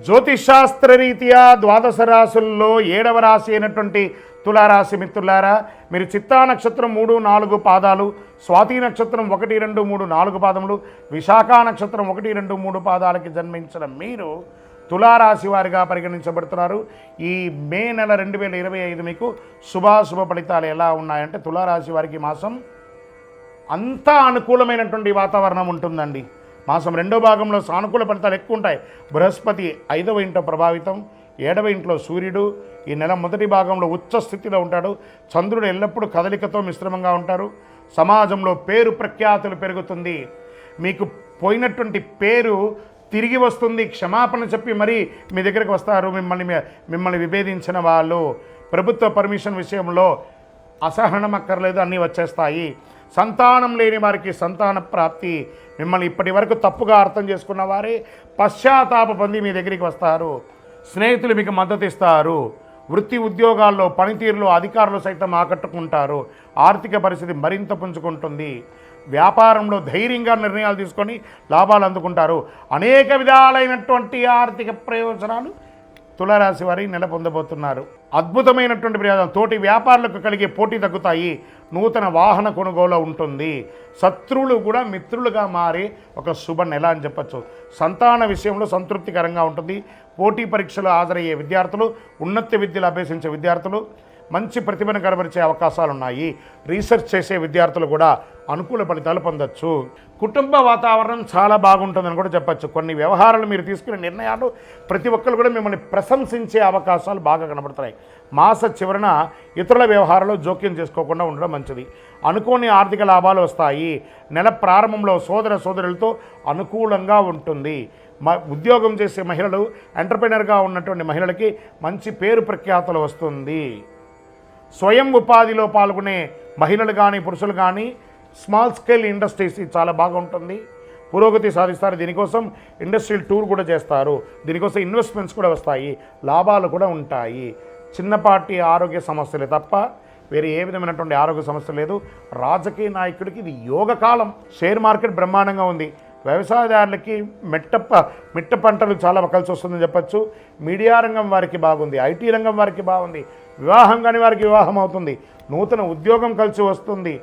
జ్యోతిషాస్త్రరీత్యా ద్వాదశ రాశుల్లో 7వ రాశి అయినటువంటి తులారాశి మిత్రులారా, మీరు చిత్తా నక్షత్రం 3, 4 పాదాలు, స్వాతి నక్షత్రం 1, 2, 3, 4 పాదములు, విశాఖ నక్షత్రం 1, 2, 3 పాదాలకి జన్మించిన మీరు తులారాశి వారిగా పరిగణించబడుతున్నారు. ఈ మే నెల 2025 మీకు శుభాశుభ ఫలితాలు ఎలా ఉన్నాయంటే, తులారాశి వారికి మాసం అంతా అనుకూలమైనటువంటి వాతావరణం ఉంటుందండి. మాసం రెండో భాగంలో సానుకూల ఫలితాలు ఎక్కువ ఉంటాయి. బృహస్పతి 5వ ఇంట్లో ప్రభావితం, 7వ ఇంట్లో సూర్యుడు ఈ నెల మొదటి భాగంలో ఉచ్చ స్థితిలో ఉంటాడు. చంద్రుడు ఎల్లప్పుడూ కదలికతో మిశ్రమంగా ఉంటారు. సమాజంలో పేరు ప్రఖ్యాతులు పెరుగుతుంది. మీకు పోయినటువంటి పేరు తిరిగి వస్తుంది. క్షమాపణ చెప్పి మరీ మీ దగ్గరికి వస్తారు మిమ్మల్ని విభేదించిన వాళ్ళు. ప్రభుత్వ పర్మిషన్ విషయంలో అసహనం అక్కర్లేదు, అన్నీ వచ్చేస్తాయి. సంతానం లేని వారికి సంతాన ప్రాప్తి. మిమ్మల్ని ఇప్పటి వరకు తప్పుగా అర్థం చేసుకున్న వారే పశ్చాత్తాప పొంది మీ దగ్గరికి వస్తారు. స్నేహితులు మీకు మద్దతు ఇస్తారు. వృత్తి ఉద్యోగాల్లో పనితీరులో అధికారులు సైతం ఆకట్టుకుంటారు. ఆర్థిక పరిస్థితి మరింత పుంజుకుంటుంది. వ్యాపారంలో ధైర్యంగా నిర్ణయాలు తీసుకొని లాభాలు అందుకుంటారు. అనేక విధాలైనటువంటి ఆర్థిక ప్రయోజనాలు తులారాశి వారి నెల పొందబోతున్నారు. అద్భుతమైనటువంటి ప్రయోజనం. తోటి వ్యాపారులకు కలిగే పోటీ తగ్గుతాయి. నూతన వాహన కొనుగోలు ఉంటుంది. శత్రువులు కూడా మిత్రులుగా మారే ఒక శుభ నెల అని చెప్పచ్చు. సంతాన విషయంలో సంతృప్తికరంగా ఉంటుంది. పోటీ పరీక్షలు హాజరయ్యే విద్యార్థులు, ఉన్నత విద్యలు అభ్యసించే విద్యార్థులు మంచి ప్రతిభను కనబరిచే అవకాశాలు ఉన్నాయి. రీసెర్చ్ చేసే విద్యార్థులు కూడా అనుకూల ఫలితాలు పొందొచ్చు. కుటుంబ వాతావరణం చాలా బాగుంటుందని కూడా చెప్పచ్చు. కొన్ని వ్యవహారాలు మీరు తీసుకునే నిర్ణయాలు ప్రతి ఒక్కరు కూడా మిమ్మల్ని ప్రశంసించే అవకాశాలు బాగా కనబడుతున్నాయి. మాస చివరన ఇతరుల వ్యవహారాల్లో జోక్యం చేసుకోకుండా ఉండడం మంచిది. అనుకోని ఆర్థిక లాభాలు వస్తాయి. నెల ప్రారంభంలో సోదర సోదరులతో అనుకూలంగా ఉంటుంది. ఉద్యోగం చేసే మహిళలు, ఎంటర్ప్రెనర్గా ఉన్నటువంటి మహిళలకి మంచి పేరు ప్రఖ్యాతులు వస్తుంది. స్వయం ఉపాధిలో పాల్గొనే మహిళలు కానీ పురుషులు కానీ స్మాల్ స్కేల్ ఇండస్ట్రీస్ చాలా బాగుంటుంది. పురోగతి సాధిస్తారు. దీనికోసం ఇండస్ట్రియల్ టూర్ కూడా చేస్తారు. దీనికోసం ఇన్వెస్ట్మెంట్స్ కూడా వస్తాయి. లాభాలు కూడా ఉంటాయి. చిన్నపాటి ఆరోగ్య సమస్యలే తప్ప వేరే ఏ విధమైనటువంటి ఆరోగ్య సమస్య లేదు. రాజకీయ నాయకుడికి ఇది యోగకాలం. షేర్ మార్కెట్ బ్రహ్మాండంగా ఉంది. వ్యవసాయదారులకి మిట్ట పంటలు చాలా కలిసి వస్తుందని చెప్పచ్చు. మీడియా రంగం వారికి బాగుంది. ఐటీ రంగం వారికి బాగుంది. వివాహం కాని వారికి వివాహం అవుతుంది. నూతన ఉద్యోగం కలిసి వస్తుంది.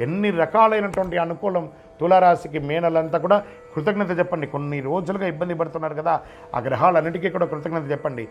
ఎన్ని రకాలైనటువంటి అనుకూలం తులారాశికి. మే నెలంతా కూడా కృతజ్ఞత చెప్పండి. కొన్ని రోజులుగా ఇబ్బంది పడుతున్నారు కదా, ఆ గ్రహాలన్నిటికీ కూడా కృతజ్ఞత చెప్పండి.